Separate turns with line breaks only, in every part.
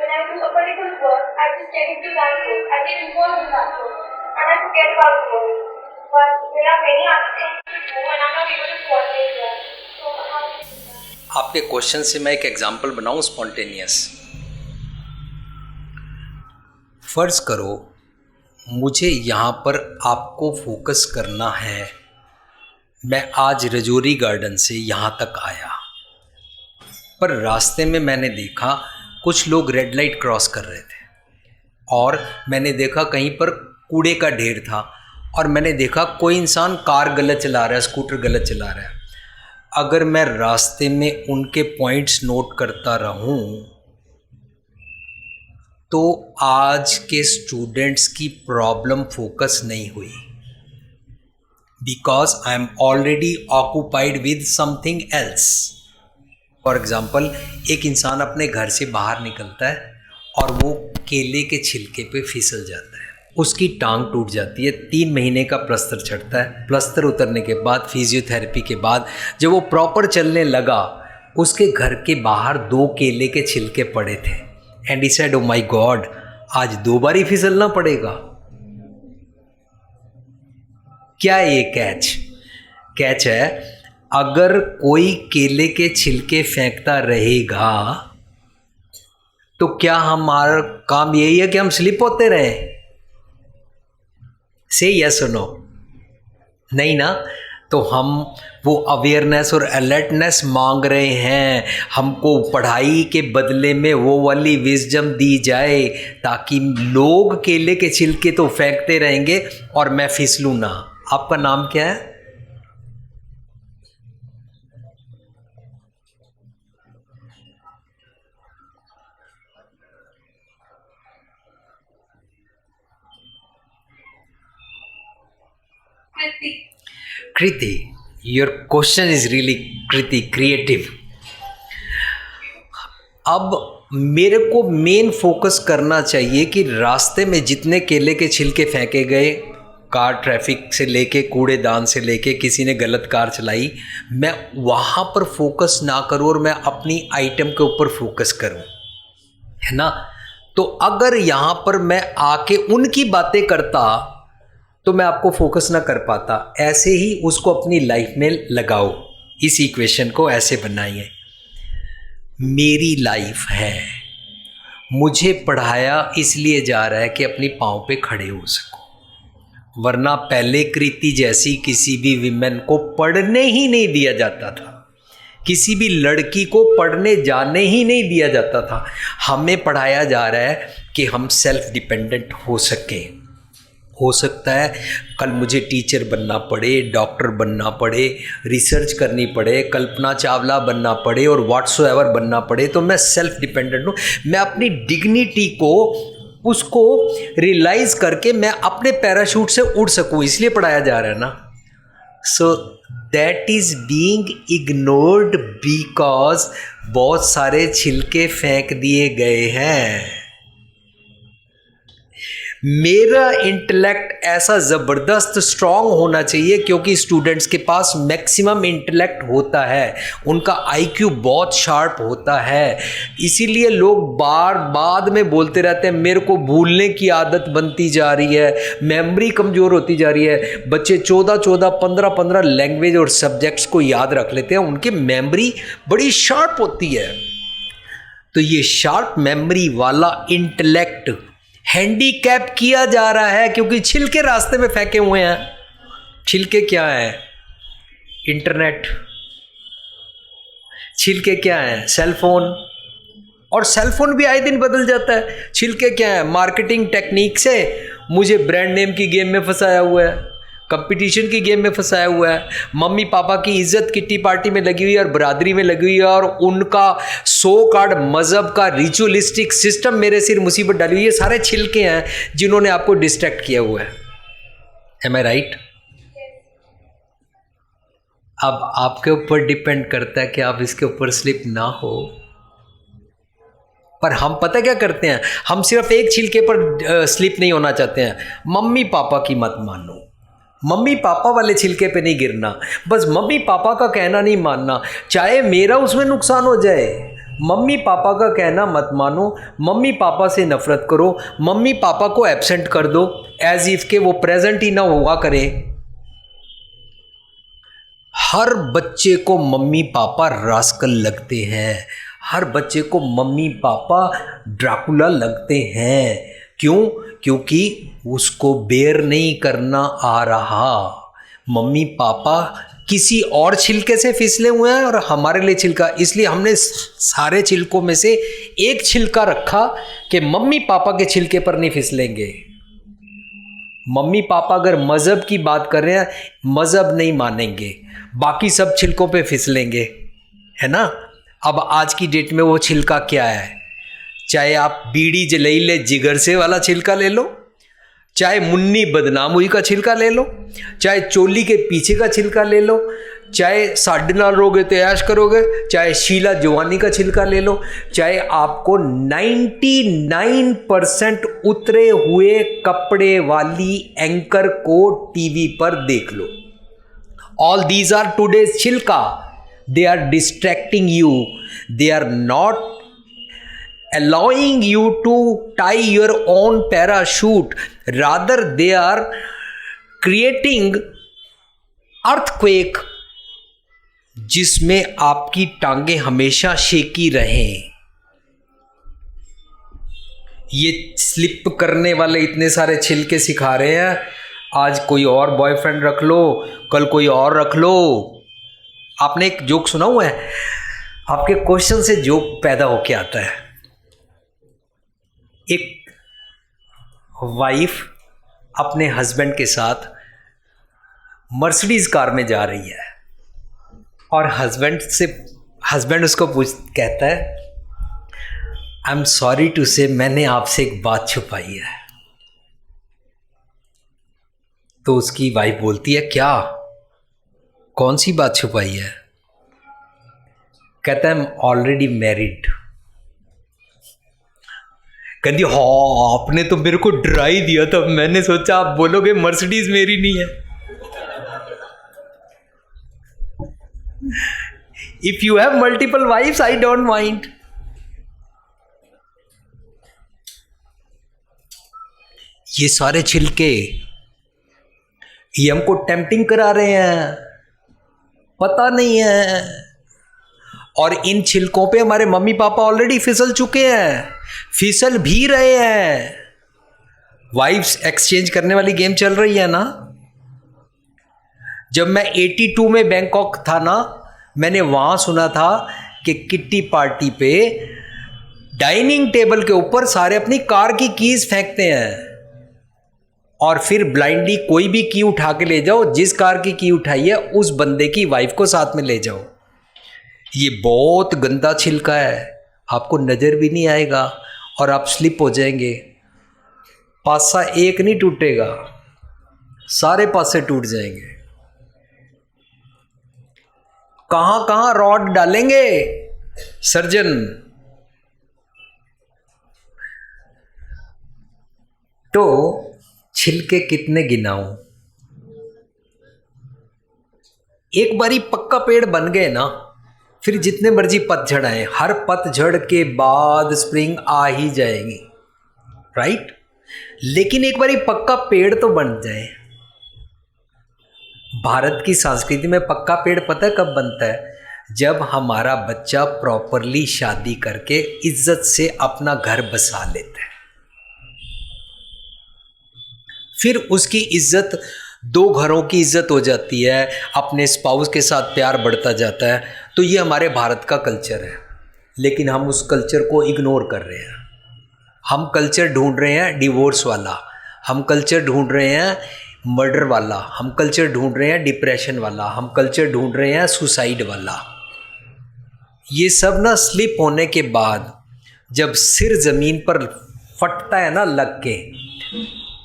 when I do a particular work, I just get into that work. I get involved in that work, and I forget about the work. But there are many other things to do, and I'm not able to coordinate them. So how do you do that?
आपके question से मैं एक example बनाऊं spontaneous. फर्ज करो मुझे यहाँ पर आपको फोकस करना है। मैं आज रजौरी गार्डन से यहाँ तक आया, पर रास्ते में मैंने देखा कुछ लोग रेड लाइट क्रॉस कर रहे थे, और मैंने देखा कहीं पर कूड़े का ढेर था, और मैंने देखा कोई इंसान कार गलत चला रहा है, स्कूटर गलत चला रहा है। अगर मैं रास्ते में उनके पॉइंट्स नोट करता रहूं तो आज के स्टूडेंट्स की प्रॉब्लम फोकस नहीं हुई, because I am already occupied with something else. For example, एक इंसान अपने घर से बाहर निकलता है और वो केले के छिलके पे फिसल जाता है, उसकी टांग टूट जाती है, 3 महीने का प्लास्टर चढ़ता है। प्लास्टर उतरने के बाद, फिजियोथेरेपी के बाद जब वो प्रॉपर चलने लगा, उसके घर के बाहर 2 केले के छिलके पड़े थे, and he said, oh my God, आज 2 बार ही फिसलना पड़ेगा। क्या ये कैच है? अगर कोई केले के छिलके फेंकता रहेगा तो क्या हमारा काम यही है कि हम स्लिप होते रहें? से यस और नो? नहीं ना। तो हम वो अवेयरनेस और अलर्टनेस मांग रहे हैं, हमको पढ़ाई के बदले में वो वाली विजडम दी जाए ताकि लोग केले के छिलके तो फेंकते रहेंगे और मैं फिसलूँ ना। आपका नाम क्या है? Kriti. Your question is really Kriti creative. अब मेरे को मेन फोकस करना चाहिए कि रास्ते में जितने केले के छिलके फेंके गए, कार ट्रैफिक से लेके, कूड़ेदान से लेके, किसी ने गलत कार चलाई, मैं वहाँ पर फोकस ना करूँ और मैं अपनी आइटम के ऊपर फोकस करूँ, है ना। तो अगर यहाँ पर मैं आके उनकी बातें करता तो मैं आपको फोकस ना कर पाता। ऐसे ही उसको अपनी लाइफ में लगाओ। इस इक्वेशन को ऐसे बनाइए, मेरी लाइफ है, मुझे पढ़ाया इसलिए जा रहा है कि अपनी पाँव पे खड़े हो सकूं, वरना पहले कृति जैसी किसी भी विमेन को पढ़ने ही नहीं दिया जाता था, किसी भी लड़की को पढ़ने जाने ही नहीं दिया जाता था। हमें पढ़ाया जा रहा है कि हम सेल्फ डिपेंडेंट हो सकें। हो सकता है कल मुझे टीचर बनना पड़े, डॉक्टर बनना पड़े, रिसर्च करनी पड़े, कल्पना चावला बनना पड़े और व्हाट्सोएवर बनना पड़े, तो मैं सेल्फ डिपेंडेंट हूँ। मैं अपनी डिग्निटी को, उसको रियलाइज़ करके मैं अपने पैराशूट से उड़ सकूँ, इसलिए पढ़ाया जा रहा है ना। So that is being ignored because बहुत सारे छिलके फेंक दिए गए हैं। मेरा इंटेलेक्ट ऐसा ज़बरदस्त स्ट्रॉन्ग होना चाहिए, क्योंकि स्टूडेंट्स के पास मैक्सिमम इंटेलेक्ट होता है, उनका आईक्यू बहुत शार्प होता है। इसीलिए लोग बाद में बोलते रहते हैं मेरे को भूलने की आदत बनती जा रही है, मेमोरी कमज़ोर होती जा रही है। बच्चे 14-14, 15-15 लैंग्वेज और सब्जेक्ट्स को याद रख लेते हैं, उनकी मेमोरी बड़ी शार्प होती है। तो ये शार्प मेमोरी वाला इंटेलेक्ट हैंडीकैप किया जा रहा है, क्योंकि छिलके रास्ते में फेंके हुए हैं। छिलके क्या है? इंटरनेट। छिलके क्या है? सेलफोन। और सेलफोन भी आए दिन बदल जाता है। छिलके क्या है? मार्केटिंग टेक्निक से मुझे ब्रांड नेम की गेम में फंसाया हुआ है, कंपटीशन की गेम में फंसाया हुआ है, मम्मी पापा की इज्जत किट्टी पार्टी में लगी हुई है और बरादरी में लगी हुई है, और उनका सो कार्ड मज़हब का रिचुअलिस्टिक सिस्टम मेरे सिर मुसीबत डाली हुई है। ये सारे छिलके हैं जिन्होंने आपको डिस्ट्रैक्ट किया हुआ है। एम आई राइट? अब आपके ऊपर डिपेंड करता है कि आप इसके ऊपर स्लिप ना हो। पर हम पता क्या करते हैं, हम सिर्फ एक छिलके पर स्लिप नहीं होना चाहते हैं। मम्मी पापा की मत मानो, मम्मी पापा वाले छिलके पे नहीं गिरना, बस मम्मी पापा का कहना नहीं मानना, चाहे मेरा उसमें नुकसान हो जाए, मम्मी पापा का कहना मत मानो, मम्मी पापा से नफरत करो, मम्मी पापा को एब्सेंट कर दो एज इफ के वो प्रेजेंट ही ना हुआ करें। हर बच्चे को मम्मी पापा रास्कल लगते हैं, हर बच्चे को मम्मी पापा ड्राकुला लगते हैं। क्यों? क्योंकि उसको बेयर नहीं करना आ रहा। मम्मी पापा किसी और छिलके से फिसले हुए हैं और हमारे लिए छिलका, इसलिए हमने सारे छिलकों में से एक छिलका रखा कि मम्मी पापा के छिलके पर नहीं फिसलेंगे। मम्मी पापा अगर मज़हब की बात कर रहे हैं, मज़हब नहीं मानेंगे, बाकी सब छिलकों पे फिसलेंगे, है ना। अब आज की डेट में वो छिलका क्या है? चाहे आप बीड़ी जलीले जिगर से वाला छिलका ले लो, चाहे मुन्नी बदनाम हुई का छिलका ले लो, चाहे चोली के पीछे का छिलका ले लो, चाहे साढ़े नाल रोगे तो ऐश करोगे, चाहे शीला जवानी का छिलका ले लो, चाहे आपको 99% उतरे हुए कपड़े वाली एंकर को टीवी पर देख लो। ऑल दीज आर टूडेज छिलका। They are distracting you, they are not allowing you to tie your own parachute, rather they are creating earthquake जिसमें आपकी टांगे हमेशा शेकी रहें। ये स्लिप करने वाले इतने सारे छिलके सिखा रहे हैं, आज कोई और बॉयफ्रेंड रख लो, कल कोई और रख लो। आपने एक जोक सुना हुआ है? आपके क्वेश्चन से जोक पैदा होके आता है। एक वाइफ अपने हस्बैंड के साथ मर्सिडीज कार में जा रही है और हस्बैंड उसको कहता है, आई एम सॉरी टू से, मैंने आपसे एक बात छुपाई है। तो उसकी वाइफ बोलती है, क्या? कौन सी बात छुपाई है? कहता है, आई एम ऑलरेडी मैरिड। कहती, हाँ आपने तो मेरे को डरा ही दिया था, मैंने सोचा आप बोलोगे मर्सिडीज मेरी नहीं है। If you have multiple wifes I don't mind. ये सारे छिलके ये हमको टेम्पटिंग करा रहे हैं, पता नहीं है। और इन छिलकों पे हमारे मम्मी पापा ऑलरेडी फिसल चुके हैं, फिसल भी रहे हैं। वाइफ्स एक्सचेंज करने वाली गेम चल रही है ना। जब मैं 82 में बैंकॉक था ना, मैंने वहां सुना था कि किट्टी पार्टी पे डाइनिंग टेबल के ऊपर सारे अपनी कार की कीज फेंकते हैं और फिर ब्लाइंडली कोई भी की उठा के ले जाओ, जिस कार की की उठाई है उस बंदे की वाइफ को साथ में ले जाओ। ये बहुत गंदा छिलका है, आपको नज़र भी नहीं आएगा और आप स्लिप हो जाएंगे। पासा एक नहीं टूटेगा, सारे पासे टूट जाएंगे। कहां कहां रॉड डालेंगे सर्जन। तो छिलके कितने गिनाऊं? एक बारी पक्का पेड़ बन गए ना, फिर जितने मर्जी पतझड़ आए, हर पतझड़ के बाद स्प्रिंग आ ही जाएगी, राइट। लेकिन एक बारी पक्का पेड़ तो बन जाए। भारत की संस्कृति में पक्का पेड़ पता है कब बनता है? जब हमारा बच्चा प्रॉपरली शादी करके इज्जत से अपना घर बसा लेता है, फिर उसकी इज्जत, दो घरों की इज्जत हो जाती है, अपने स्पाउस के साथ प्यार बढ़ता जाता है। तो ये हमारे भारत का कल्चर है, लेकिन हम उस कल्चर को इग्नोर कर रहे हैं। हम कल्चर ढूंढ रहे हैं डिवोर्स वाला, हम कल्चर ढूंढ रहे हैं मर्डर वाला, हम कल्चर ढूंढ रहे हैं डिप्रेशन वाला, हम कल्चर ढूंढ रहे हैं सुसाइड वाला। ये सब ना स्लिप होने के बाद जब सिर ज़मीन पर फटता है ना लग के,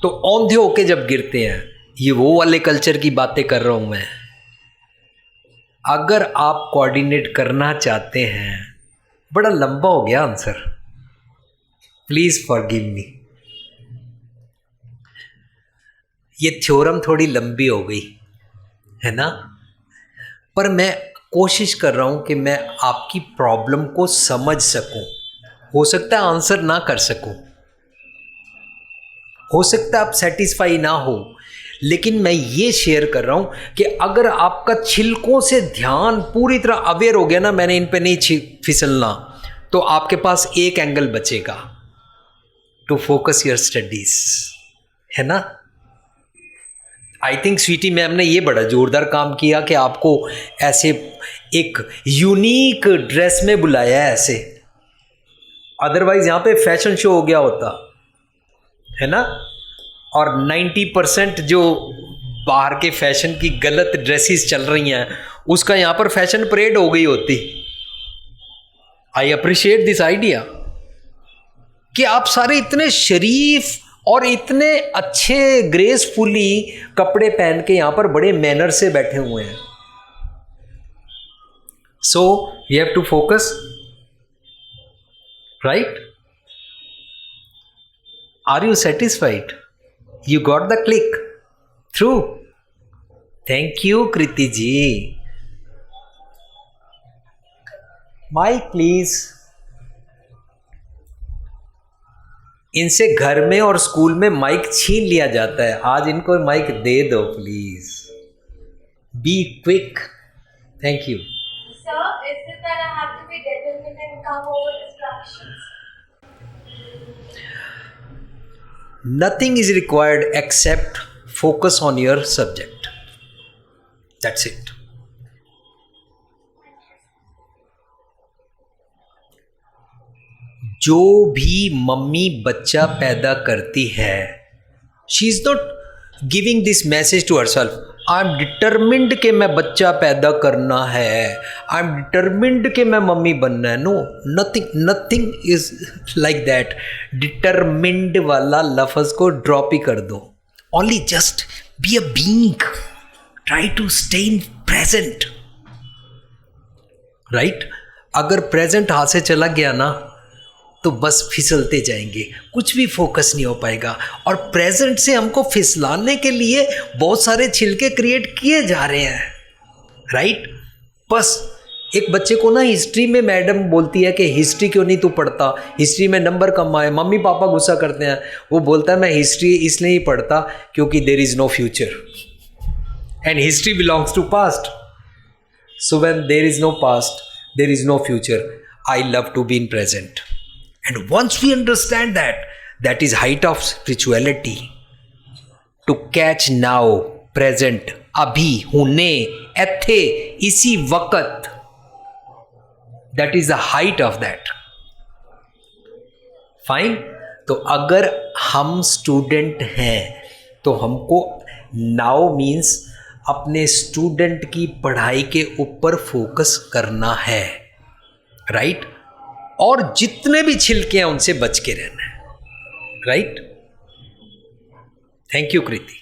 तो औंधे होके जब गिरते हैं, ये वो वाले कल्चर की बातें कर रहा हूँ मैं। अगर आप कोऑर्डिनेट करना चाहते हैं, बड़ा लंबा हो गया आंसर, प्लीज़ फॉरगिव मी। ये थ्योरम थोड़ी लंबी हो गई है ना, पर मैं कोशिश कर रहा हूँ कि मैं आपकी प्रॉब्लम को समझ सकूँ। हो सकता है आंसर ना कर सकूँ, हो सकता है आप सेटिस्फाई ना हो, लेकिन मैं ये शेयर कर रहा हूँ कि अगर आपका छिलकों से ध्यान पूरी तरह अवेयर हो गया ना, मैंने इन पे नहीं फिसलना, तो आपके पास एक एंगल बचेगा टू फोकस योर स्टडीज, है ना। आई थिंक स्वीटी मैम ने ये बड़ा जोरदार काम किया कि आपको ऐसे एक यूनिक ड्रेस में बुलाया है ऐसे, अदरवाइज यहाँ पे फैशन शो हो गया होता, है ना। और 90% जो बाहर के फैशन की गलत ड्रेसेस चल रही हैं, उसका यहाँ पर फैशन परेड हो गई होती। आई अप्रिशिएट दिस आइडिया कि आप सारे इतने शरीफ और इतने अच्छे ग्रेसफुली कपड़े पहन के यहाँ पर बड़े मैनर से बैठे हुए हैं। So you have to focus, right. Are you satisfied? You got the click through? Thank you, Kriti ji. Mic please. इनसे घर में और स्कूल में माइक छीन लिया जाता है, आज इनको माइक दे दो please. Be quick. Thank you.
Sir, is it that I have to be determined and come over distractions?
Nothing is required except focus on your subject. That's it. जो भी मम्मी बच्चा पैदा करती है, she is not giving this message to herself, I am determined कि मैं बच्चा पैदा करना है, आई एम डिटरमिंड कि मैं मम्मी बनना है। No, nothing is like that. Determined वाला लफ्ज़ को ड्रॉप ही कर दो। Only just be a being, try to stay in present, right. अगर प्रेजेंट हाथ से चला गया ना तो बस फिसलते जाएंगे, कुछ भी फोकस नहीं हो पाएगा। और प्रेजेंट से हमको फिसलाने के लिए बहुत सारे छिलके क्रिएट किए जा रहे हैं, राइट। बस एक बच्चे को ना हिस्ट्री में मैडम बोलती है कि हिस्ट्री क्यों नहीं तू पढ़ता, हिस्ट्री में नंबर कम आए, मम्मी पापा गुस्सा करते हैं, वो बोलता है मैं हिस्ट्री इसलिए ही पढ़ता क्योंकि there is no future and history belongs to past. So when there is no past, there is no future, I love to be in present. And once we understand that, that is height of spirituality. To catch now, present, अभी, हुने, एथे, इसी वक्त, that is the height of that. Fine? तो अगर हम student हैं तो हमको now means अपने स्टूडेंट की पढ़ाई के ऊपर फोकस करना है, राइट। और जितने भी छिलके हैं उनसे बच के रहना है, राइट। Thank you Kriti.